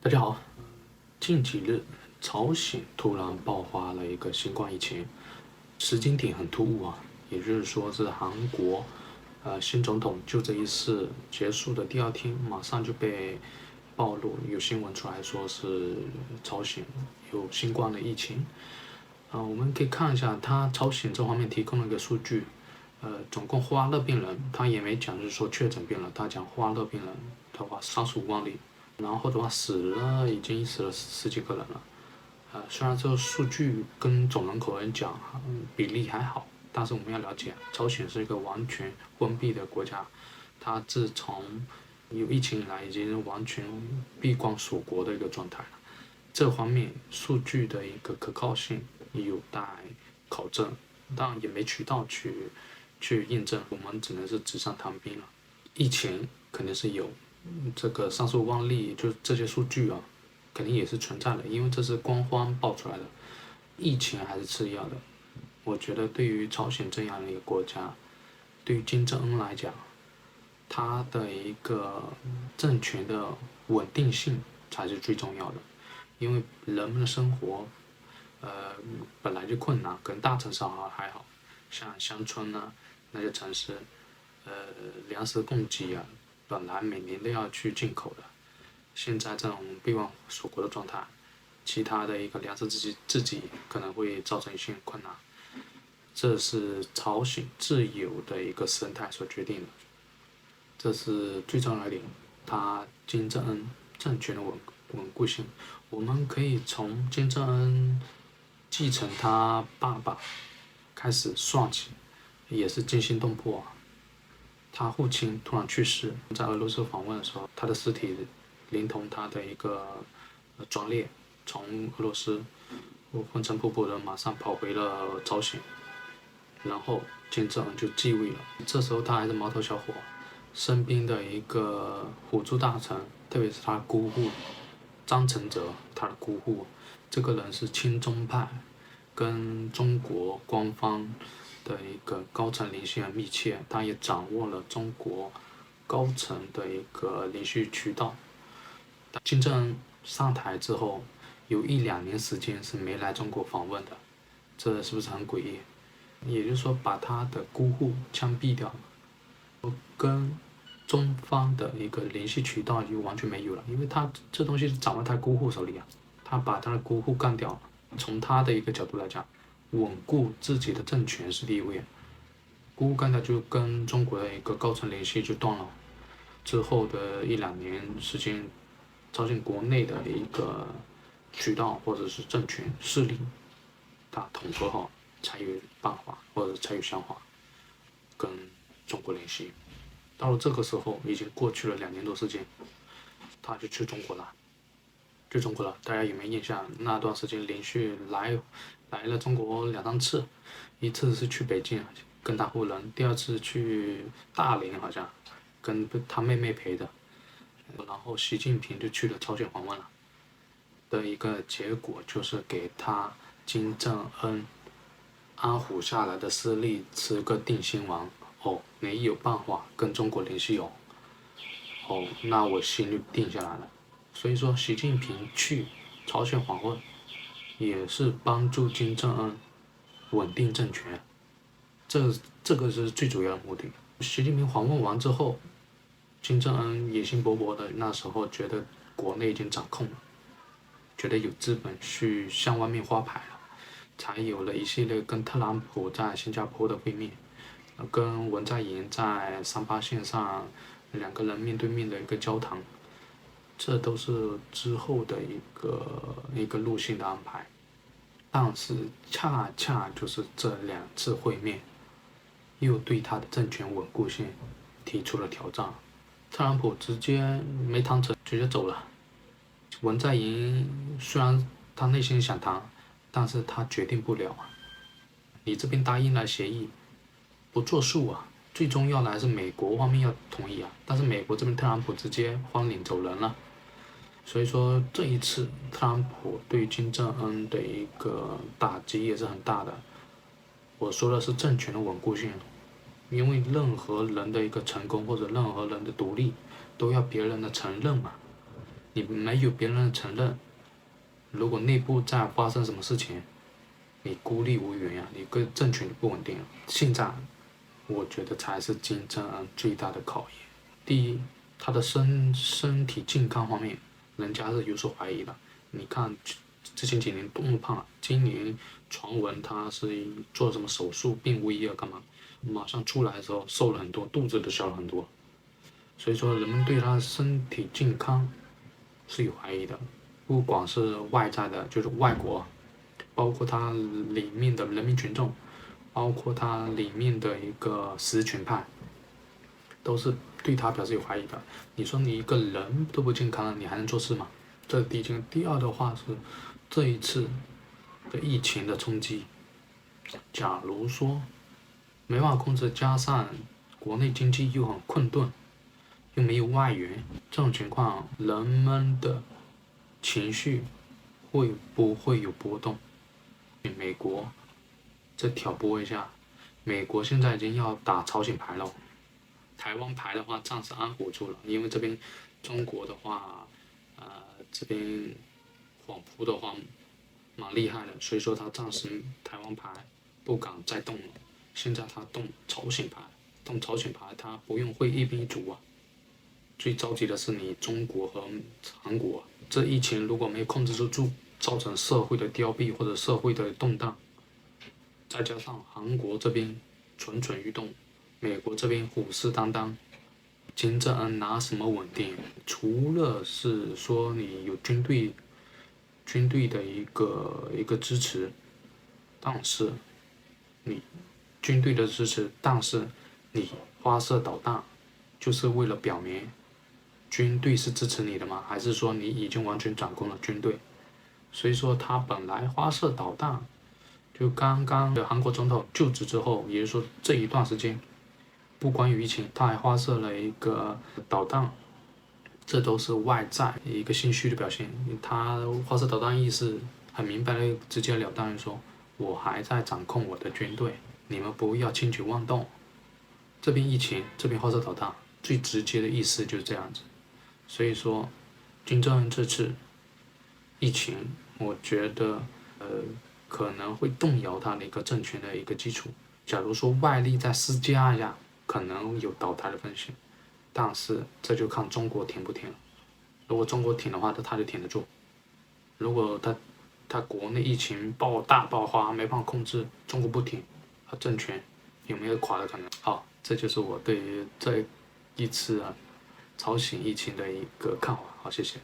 大家好，近几日朝鲜突然爆发了一个新冠疫情，时间点很突兀啊，也就是说是韩国新总统就这一事结束的第二天，马上就被暴露，有新闻出来说是朝鲜有新冠的疫情。我们可以看一下他朝鲜这方面提供了一个数据，总共花热病人，他也没讲是说确诊病人，他讲花热病人的话35万例，然后的话已经死了十几个人了。虽然这个数据跟总人口来讲，比例还好，但是我们要了解，朝鲜是一个完全封闭的国家，它自从有疫情以来，已经完全闭关锁国的一个状态了。这方面数据的一个可靠性有待考证，但也没渠道去验证，我们只能是纸上谈兵了。疫情肯定是有，这个35万例，就这些数据啊，肯定也是存在的，因为这是官方爆出来的。疫情还是次要的，我觉得对于朝鲜这样的一个国家，对于金正恩来讲，他的一个政权的稳定性才是最重要的，因为人们的生活，本来就困难，跟大城市还好，像乡村呢那些城市，粮食供给啊，本来每年都要去进口的，现在这种闭关锁国的状态，其他的一个粮食自己可能会造成一些困难，这是朝鲜自由的一个生态所决定的，这是最重要的一点。他金正恩政权的稳固性，我们可以从金正恩继承他爸爸开始算起，也是惊心动魄啊。他父亲突然去世，在俄罗斯访问的时候，他的尸体连同他的一个专列从俄罗斯风尘仆仆的马上跑回了朝鲜，然后金正恩就继位了。这时候他还是毛头小伙，身边的一个辅助大臣，特别是他姑父张承泽，他的姑父，这个人是亲中派，跟中国官方的一个高层联系很密切，他也掌握了中国高层的一个联系渠道。金正恩上台之后，有1-2年时间是没来中国访问的，这是不是很诡异？也就是说，把他的姑父枪毙掉了，跟中方的一个联系渠道就完全没有了，因为他这东西是掌握他姑父手里啊，他把他的姑父干掉了。从他的一个角度来讲，稳固自己的政权是第一位，姑父干掉就跟中国的一个高层联系就断了。之后的1-2年时间，朝鲜国内的一个渠道或者是政权势力，它统合好，才有办法或者才有想法跟中国联系。到了这个时候，已经过去了2年多时间，他就去中国了。去中国了，大家有没有印象？那段时间连续来了中国2-3次，一次是去北京跟大户人，第二次去大连好像跟他妹妹陪的，然后习近平就去了朝鲜访问了。的一个结果就是给他金正恩安抚下来的势力吃个定心丸。哦，没有办法跟中国联系哦，那我心就定下来了。所以说，习近平去朝鲜访问，也是帮助金正恩稳定政权，这个是最主要的目的。习近平访问完之后，金正恩野心勃勃的，那时候觉得国内已经掌控了，觉得有资本去向外面发牌了，才有了一系列跟特朗普在新加坡的会面，跟文在寅在38线上2个人面对面的一个交谈，这都是之后的一个路线的安排。但是恰恰就是这2次会面，又对他的政权稳固性提出了挑战。特朗普直接没谈成，直接走了。文在寅虽然他内心想谈，但是他决定不了啊。你这边答应了协议，不作数啊。最重要的还是美国方面要同意啊，但是美国这边特朗普直接翻脸走人了。所以说这一次特朗普对金正恩的一个打击也是很大的。我说的是政权的稳固性，因为任何人的一个成功或者任何人的独立，都要别人的承认嘛。你没有别人的承认，如果内部再发生什么事情，你孤立无援呀，你个政权不稳定了。现在我觉得才是金正恩最大的考验。第一，他的身体健康方面，人家是有所怀疑的。你看之前几年多么胖，今年传闻他是做了什么手术，并无医要干嘛，马上出来的时候瘦了很多，肚子都小了很多。所以说，人们对他的身体健康是有怀疑的，不管是外在的，就是外国，包括他里面的人民群众，包括他里面的一个实权派，都是对他表示有怀疑的。你说你一个人都不健康了，你还能做事吗？这是第一件。第二的话是这一次的疫情的冲击，假如说没办法控制，加上国内经济又很困顿，又没有外援，这种情况人们的情绪会不会有波动？美国再挑拨一下，美国现在已经要打朝鲜牌了，台湾牌的话暂时安抚住了，因为这边中国的话，这边黄埔的话蛮厉害的，所以说他暂时台湾牌不敢再动了。现在他动朝鲜牌，动朝鲜牌他不用会一兵一卒啊。最着急的是你中国和韩国，这疫情如果没控制住，造成社会的凋敝或者社会的动荡，再加上韩国这边蠢蠢欲动，美国这边虎视眈眈，金正恩拿什么稳定？除了是说你有军队的一个支持，但是你军队的支持，但是你发射导弹，就是为了表明军队是支持你的吗？还是说你已经完全掌控了军队？所以说他本来发射导弹，就刚刚的韩国总统就职之后，也就是说这一段时间，不关于疫情，他还发射了一个导弹，这都是外在一个心虚的表现。他发射导弹意思很明白的，直截了当的说，我还在掌控我的军队，你们不要轻举妄动。这边疫情，这边发射导弹，最直接的意思就是这样子。所以说，金正恩这次疫情，我觉得可能会动摇他的一个政权的一个基础。假如说外力再施加一下，可能有倒台的风险，但是这就看中国挺不挺了。如果中国挺的话，他就挺得住；如果他国内疫情大爆发没办法控制，中国不挺，他政权有没有垮的可能？好，这就是我对于这一次朝鲜疫情的一个看法。好，谢谢。